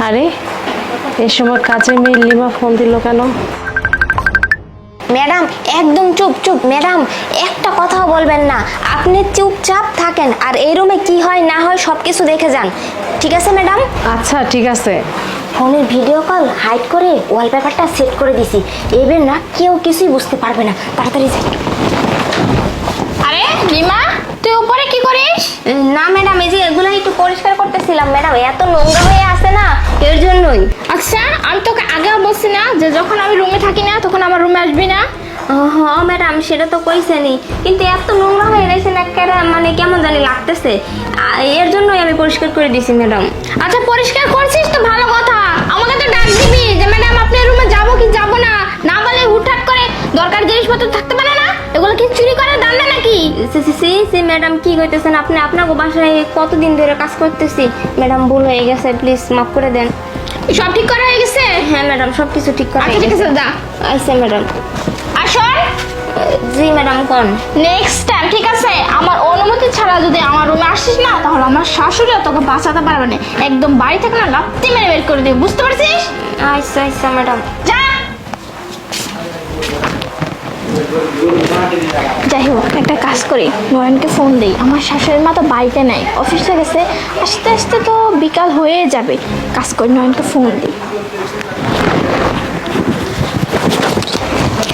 আরে এই সময় কাজে মেয়ে লিমা ফোন দিল কেন? ম্যাডাম একদম চুপ চুপ ম্যাডাম, একটা কথাও বলবেন না, আপনি চুপচাপ থাকেন আর এই রুমে কি হয় না হয় সবকিছু দেখে যান, ঠিক আছে ম্যাডাম? আচ্ছা ঠিক আছে। ফোনের ভিডিও কল হাইড করে ওয়ালপেপারটা সেট করে দিছি, এবার না কেউ কিছুই বুঝতে পারবে না, তাড়াতাড়ি যাই। আরে লিমা, তুই উপরে কি করিস? না ম্যাডাম, এই যে এগুলো একটু পরিষ্কার করতেছিলাম ম্যাডাম, এত নোংরা হয়ে আছে না এর জন্যই। আচ্ছা, আমি তোকে আগেও বলছি না যে যখন আমি রুমে থাকি না তখন আমার রুমে আসবি না? হ্যাঁ ম্যাডাম, সেটা তো কইছেনই, কিন্তু এত নোংরা হয়ে রয়েছে না, মানে কেমন জানি লাগতেছে, এর জন্যই আমি পরিষ্কার করে দিছি ম্যাডাম। আচ্ছা, পরিষ্কার করছিস তো ভালো কথা, আমাকে তো ডাক দিবি যে ম্যাডাম আপনার রুমে যাবো কি যাবো না, না বলে হুটহাট করে দরকার জিনিসপত্র থাকতে পারে না, এগুলো কি চুরি করে দান্দা নাকি? সি ম্যাডাম, কি কইতেছেন আপনি? আপনার বাসায় কতদিন ধরে কাজ করতেছি ম্যাডাম, ভুল হয়ে গেছে, প্লিজ মাফ করে দেন। সব ঠিক করা হয়ে গেছে? হ্যাঁ ম্যাডাম, সবকিছু ঠিক করা আচ্ছা হয়ে ঠিক গেছে। আছে, যা। আচ্ছা ম্যাডাম। আসল জি ম্যাডাম, কোন নেক্সট টাইম ঠিক আছে আমার অনুমতি ছাড়া যদি আমার রুমে আসিস না তাহলে আমার শাশুড়িও তোকে বাঁচাতে পারবে না, একদম বাড়ি থেকে না লাত্তি মেরে বের করে দেবে, বুঝতে পারছিস? আচ্ছা আচ্ছা ম্যাডাম। যা। যাই হোক, একটা কাজ করি, নয়নকে ফোন দিই, আমার শাশুড়ির মা তো বাড়িতে নাই, অফিসে গেছে, আসতে আসতে তো বিকাল হয়ে যাবে, কাজ করি নয়নকে ফোন দিই।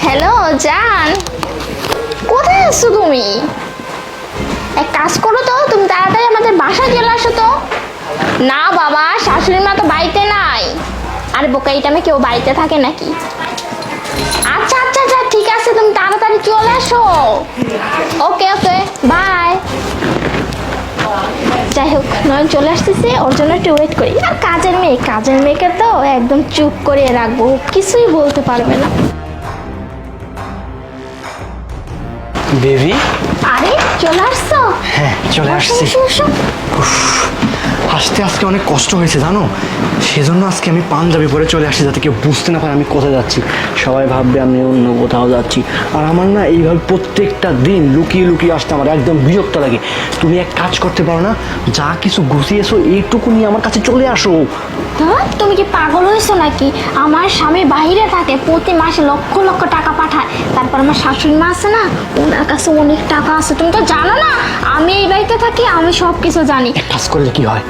হ্যালো জান, কোথায় আছো তুমি? এক কাজ করো তো, তুমি তাড়াতাড়ি আমাদের বাসায় চলে আসো তো। না বাবা, শাশুড়ির মা তো বাড়িতে নাই। আর বোকা, এই টাইমে কেউ বাড়িতে থাকে নাকি? আচ্ছা আচ্ছা আচ্ছা ঠিক আছে, তুমি তাড়াতাড়ি চলে আসো। ওকে ওকে, বাই। যাই হোক, নয়ন চলে আসতেছে, ওর জন্য একটু ওয়েট করি। আর কাজের মেয়েকে তো একদম চুপ করে রাখবো, কিছুই বলতে পারবে না। বেবি, আরে চলে আসছো? হ্যাঁ চলে আসছি। আসতে আজকে অনেক কষ্ট হয়েছে জানো, সেজন্য আজকে আমি পাঞ্জাবি পরে চলে আসছি যাতে কেউ বুঝতে না পারে আমি কোথায় যাচ্ছি, সবাই ভাববে আমি অন্য কোথাও যাচ্ছি। আর আমার না এইভাবে প্রত্যেকটা দিন লুকিয়ে লুকিয়ে আসতে আমার একদম বিরক্ত লাগে। তুমি এক কাজ করতে পারো না, যা কিছু গুছিয়েছো এইটুকু নিয়ে আমার কাছে চলে আসো। হ্যাঁ, তুমি কি পাগল হয়েছো নাকি? আমার স্বামী বাইরে থাকে, প্রতি মাসে লক্ষ লক্ষ টাকা পাঠায়, তারপর আমার শাশুড়ি মা আছে না, ওনার কাছে অনেক টাকা আছে, তুমি তো জানো না আমি এই বাড়িতে থাকি, আমি সব কিছু জানি। কাজ করলে কি হয়,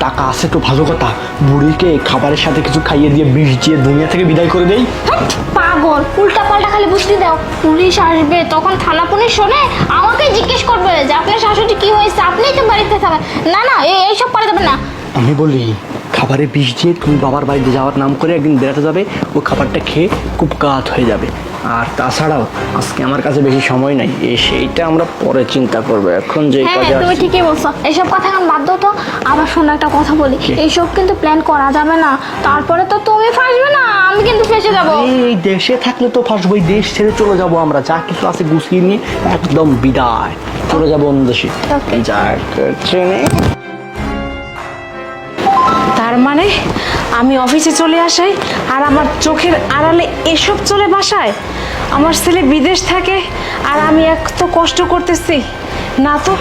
টাকা আছে তো ভালো কথা, বুড়িকে খাবারের সাথে কিছু খাইয়ে দিয়ে বিষ দিয়ে দুনিয়া থেকে বিদায় করে দেই। হ্যাট, পাগল, উল্টা পাল্টা খালি বুঝতে দাও, পুলিশ আসবে, তখন থানা পুলিশ শোনে আমাকে জিজ্ঞেস করবে যে আপনার শাশুড়ি কি হয়েছে, আপনিই তো বাড়িতে থাকেন। না না, এইসব করা যাবে না। আমি বলি, খাবারে বিষ দিয়ে তুমি বাবার বাড়িতে যাওয়ার নাম করে একদিন বেড়াতে যাবে, ও খাবারটা খেয়ে খুব কাত হয়ে যাবে। আর তাছাড়াও আজকে আমার কাছে বেশি সময় নাই, সেইটা আমরা পরে চিন্তা করবো, এখন যে হ্যাঁ কাজে তুমি আসছি। ঠিকই বলছো, এইসব কথা এখন বাদ দাও তো। আবার শোনো একটা কথা বলি, এইসব কিন্তু প্ল্যান করা যাবে না, তারপরে তো তুমি ফাঁসবে না, আমি কিন্তু ফেঁসে যাবো। এই দেশে থাকলে তো ফার্স্ট বই দেশ ছেড়ে চলে যাব আমরা, যা কিছু আছে গুছিয়ে নিয়ে একদম বিদায় চলে যাবো অন্য দেশে। Okay. যা করছে নে। তার মানে আমি অফিসে চলে আসাই আর আমার চোখের আড়ালে এসব চলে বাসায়, আমার ছেলে বিদেশ থাকে আর আমি এত কষ্ট করতেছি, না তো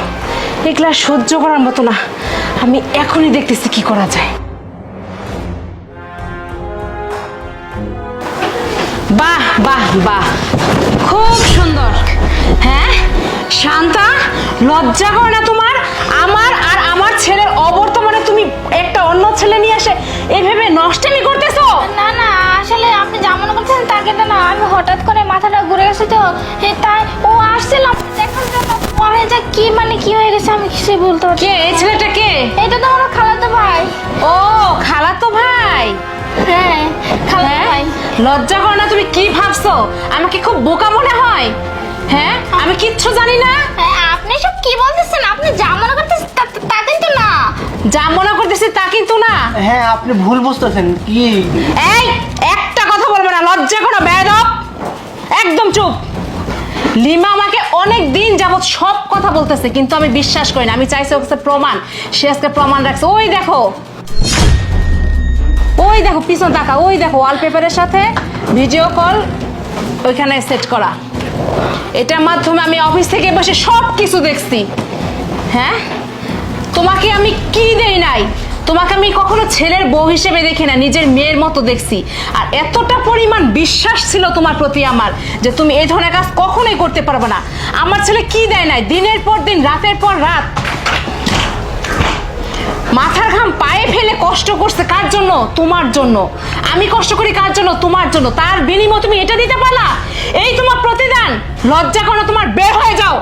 এগুলা সহ্য করার মতো না, আমি এখনই দেখতেছি কি করা যায়। বাহ বাহ বাহ, খুব সুন্দর। হ্যাঁ শান্তা, লজ্জা করে না তোমার? আমার আর আমার ছেলের অবর্তমানে তুমি একটা অন্য ছেলে নিয়ে আসে এইভাবে নষ্টামি করতেছো? না না, আসলে আপনি যা মনে করছেন তা কিন্তু না, আমি হঠাৎ করে মাথাটা ঘুরে গেছে তো, তাই ও আসছিলাম দেখার জন্য, পরে যা কি মানে কি হয়ে গেছে আমি কিছুই বলতে পারছি কে এই ছেলেটা? কে? এটা তো আমার খালাতো ভাই। ও খালাতো ভাই। হ্যাঁ খালাতো হ্যাঁ? ভাই। লজ্জা করে না? তুমি কি ভাবছো আমাকে খুব বোকা মনে হয়? হ্যাঁ, আমি কিচ্ছু জানি না। আপনি সব কি বলতেছেন? আপনি যা মনে করতেছেন তা কিন্তু না। যা মনে করতেছি তা কিন্তু না। হ্যাঁ আপনি ভুল বুঝতেছেন কি। এই একটা কথা বলবো না, লজ্জা করো বেয়াদব, একদম চুপ। লিমা আমাকে অনেক দিন যাবত সব কথা বলতেছে কিন্তু আমি বিশ্বাস করি না, আমি চাইছি ওর কাছে প্রমাণ, সে আজকে প্রমাণ রাখছে। ওই দেখো পিছন তাকা, ওই দেখো ওয়ালপেপারের সাথে ভিডিও কল ওইখানে সেট করা, এটার মাধ্যমে আমি অফিস থেকে বসে সব কিছু দেখছি। হ্যাঁ, তোমাকে আমি কি দেই নাই? তোমাকে আমি কখনো ছেলের বউ হিসেবে দেখি না, নিজের মেয়ের মতো দেখছি। আর এতটা পরিমাণ বিশ্বাস ছিল তোমার প্রতি আমার যে তুমি এই ধরনের কাজ কখনোই করতে পারবে না। আমার ছেলে কি দেয় নাই, দিনের পর দিন, রাতের পর রাত মাথার ঘাম পায়ে ফেলে কষ্ট করছে। কার জন্য? তোমার জন্য। আমি কষ্ট করি কার জন্য? তোমার জন্য। তার বিনিময়ে তুমি এটা দিতে পারলা? এই তোমার প্রতিদান। লজ্জা করো তোমার, বের হয়ে যাও।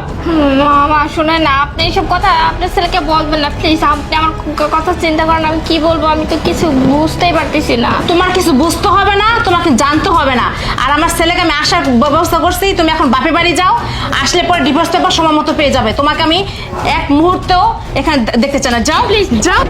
মামা শুনে না, আপনি এইসব কথা আপনার ছেলেকে বলবেন না প্লিজ। আপনি আমার কথা চিন্তা করেন, আমি কি বলবো আমি তো কিছু বুঝতেই পারতেছি না। তোমার কিছু বুঝতে হবে না, তোমাকে জানতে হবে না। আর আমার ছেলেকে আমি আসার ব্যবস্থা করছি, তুমি এখন বাপের বাড়ি যাও। আসলে পরে ডিভোর্স পেপার সময় মতো পেয়ে যাবে। তোমাকে আমি এক মুহূর্তেও এখানে দেখতে চাই না। যাও প্লিজ, যাও।